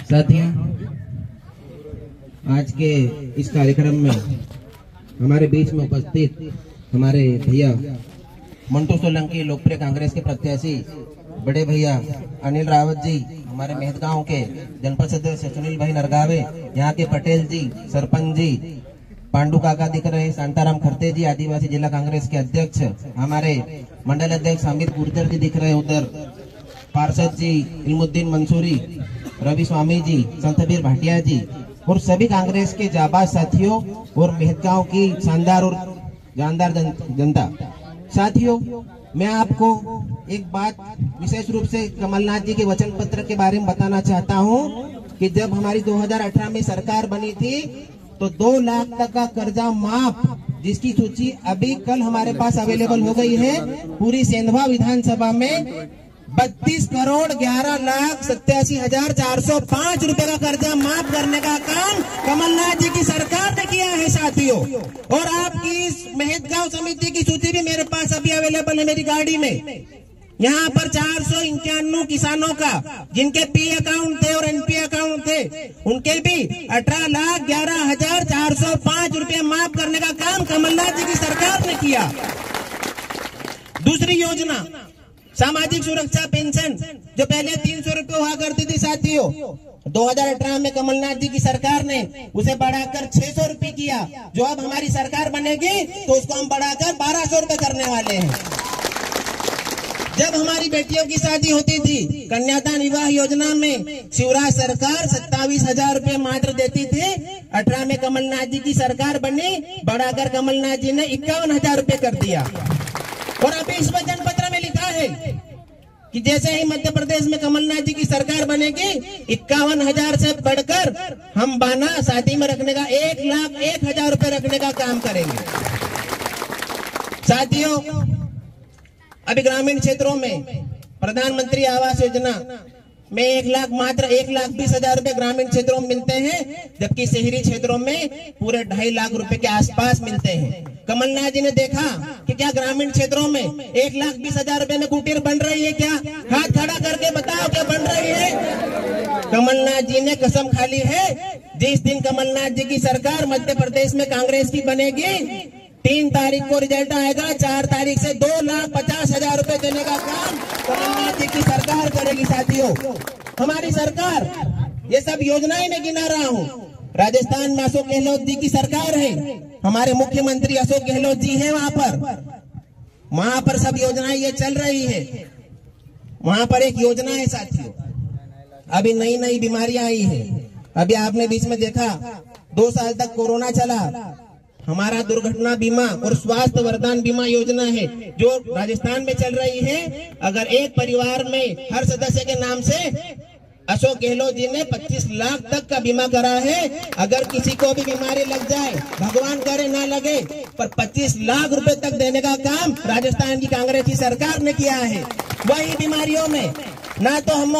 साथियों, आज के इस कार्यक्रम में हमारे बीच में उपस्थित हमारे भैया मंटू सोलंकी, लोकप्रिय कांग्रेस के प्रत्याशी, बड़े भैया अनिल रावत जी, हमारे मेहतगांव के जनपद सदस्य सुनील भाई नरगावे, यहाँ के पटेल जी, सरपंच जी, पांडु काका दिख रहे, शांताराम खरते जी, आदिवासी जिला कांग्रेस के अध्यक्ष, हमारे मंडल अध्यक्ष अमित गुर्जर जी दिख रहे उधर, पार्षद जी इल्मुद्दीन मंसूरी, रवि स्वामी जी, संतबीर भाटिया जी और सभी कांग्रेस के जाबाज साथियों और मेहतगांव की शानदार और जानदार जनता। साथियों, मैं आपको एक बात विशेष रूप से कमलनाथ जी के वचन पत्र के बारे में बताना चाहता हूं कि जब हमारी 2018 में सरकार बनी थी तो 2 लाख तक का कर्जा माफ, जिसकी सूची अभी कल हमारे पास अवेलेबल हो गई है। पूरी सेंधवा विधानसभा में 32,11,87,405 रुपए का कर्जा माफ करने का काम कमलनाथ जी की सरकार ने किया है साथियों। और आपकी इस मेहतगांव समिति की सूची भी मेरे पास अभी अवेलेबल है मेरी गाड़ी में। यहाँ पर 491 किसानों का जिनके पी अकाउंट थे और एनपी अकाउंट थे, उनके भी 18,11,405 रुपए माफ करने का काम कमलनाथ जी की सरकार ने किया। दूसरी योजना सामाजिक सुरक्षा पेंशन, जो पहले 300 रुपए हुआ करती थी साथियों, 2018 में कमलनाथ जी की सरकार ने उसे बढ़ाकर 600 रुपए किया। जो अब हमारी सरकार बनेगी तो उसको हम बढ़ाकर 1200 रुपए करने वाले हैं। जब हमारी बेटियों की शादी होती थी, कन्यादान विवाह योजना में शिवराज सरकार 27,000 रुपए मात्र देती थी। 18 में कमलनाथ जी की सरकार बनी, बढ़ाकर कमलनाथ जी ने 51,000 रुपए कर दिया। और अभी इस वचन पत्र में लिखा है कि जैसे ही मध्य प्रदेश में कमलनाथ जी की सरकार बनेगी, 51,000 से बढ़कर हम बाना साथी में रखने का 1,01,000 रुपए रखने का काम करेंगे। साथियों, अभी ग्रामीण क्षेत्रों में प्रधानमंत्री आवास योजना में 1,20,000 रुपए ग्रामीण क्षेत्रों में मिलते हैं, जबकि शहरी क्षेत्रों में पूरे 2.5 लाख रुपए के आसपास मिलते हैं। कमलनाथ जी ने देखा कि क्या ग्रामीण क्षेत्रों में 1,20,000 रुपए में कुटीर बन रही है क्या? हाथ खड़ा करके बताओ क्या बन रही है? कमलनाथ जी ने कसम खा ली है, जिस दिन कमलनाथ जी की सरकार मध्य प्रदेश में कांग्रेस की बनेगी, 3 तारीख को रिजल्ट आएगा, 4 तारीख से 2,50,000 रुपए देने का काम कमलनाथ जी की सरकार करेगी। साथियों, हमारी सरकार, ये सब योजनाएं मैं गिना रहा हूँ। राजस्थान में अशोक गहलोत जी की सरकार है, हमारे मुख्यमंत्री अशोक गहलोत जी हैं वहां पर सब योजनाएं ये चल रही है। वहां पर एक योजना है साथियों, अभी नई नई बीमारियां आई है। अभी आपने बीच में देखा 2 साल तक कोरोना चला, हमारा दुर्घटना बीमा और स्वास्थ्य वरदान बीमा योजना है जो राजस्थान में चल रही है। अगर एक परिवार में हर सदस्य के नाम से अशोक गहलोत जी ने 25 लाख तक का बीमा करा है। अगर किसी को भी बीमारी लग जाए, भगवान करे ना लगे, पर 25 लाख रुपए तक देने का काम राजस्थान की कांग्रेस की सरकार ने किया है। वही बीमारियों में ना तो हम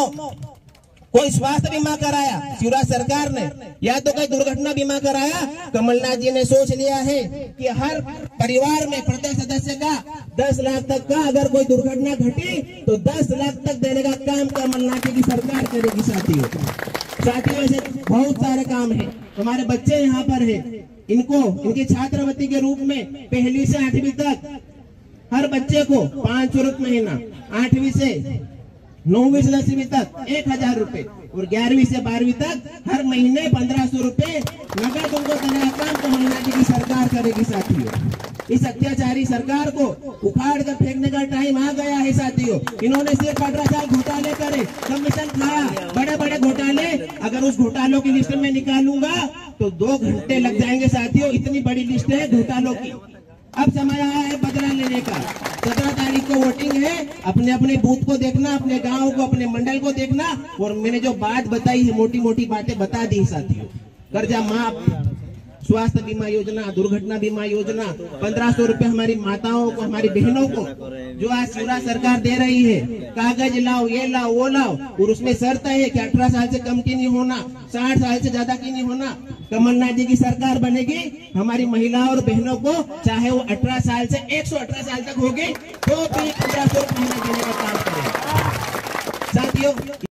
कोई स्वास्थ्य बीमा कराया शिवराज सरकार ने, या तो कोई दुर्घटना बीमा कराया। कमलनाथ जी ने सोच लिया है कि हर परिवार में प्रत्येक सदस्य का 10 लाख तक का अगर कोई दुर्घटना घटी तो 10 लाख तक देने का काम कमलनाथ जी की सरकार करेगी। साथियों, ऐसे बहुत सारे काम है। हमारे बच्चे यहाँ पर है, इनको इनकी छात्रवृत्ति के रूप में 1ली से 8वीं तक हर बच्चे को 500 रुपए महीना, 8वीं से 9वीं से 10वीं तक 1,000 रुपए और 11वीं से 12वीं तक हर महीने 1,500 रुपए नगद उनको देने का काम कमलनाथ जी की सरकार करेगी। साथियों, इस अत्याचारी सरकार को उखाड़ कर फेंकने का टाइम आ गया है। साथियों, इन्होंने सिर्फ 18 साल घोटाले करे, कमीशन खाया, बड़े बड़े घोटाले। अगर उस घोटालों की लिस्ट में निकालूंगा तो 2 घंटे लग जाएंगे। साथियों, इतनी बड़ी लिस्ट है घोटालों की। अब समय आया है बदला लेने का। 17 तारीख को वोटिंग है, अपने अपने बूथ को देखना, अपने गांव को, अपने मंडल को देखना। और मैंने जो बात बताई है, मोटी मोटी बातें बता दी साथियों। कर्जा माफ, स्वास्थ्य बीमा योजना, दुर्घटना बीमा योजना, 1,500 रुपए हमारी माताओं को, हमारी बहनों को जो आज शिवराज सरकार दे रही है। कागज लाओ, ये लाओ, वो लाओ, और उसमें शर्त है कि 18 साल से कम की नहीं होना, 60 साल से ज्यादा की नहीं होना। कमलनाथ जी की सरकार बनेगी, हमारी महिलाओं और बहनों को चाहे वो 18 साल से 118 साल तक होगी तो भी 1,500 रुपए देने का काम करें। साथियों,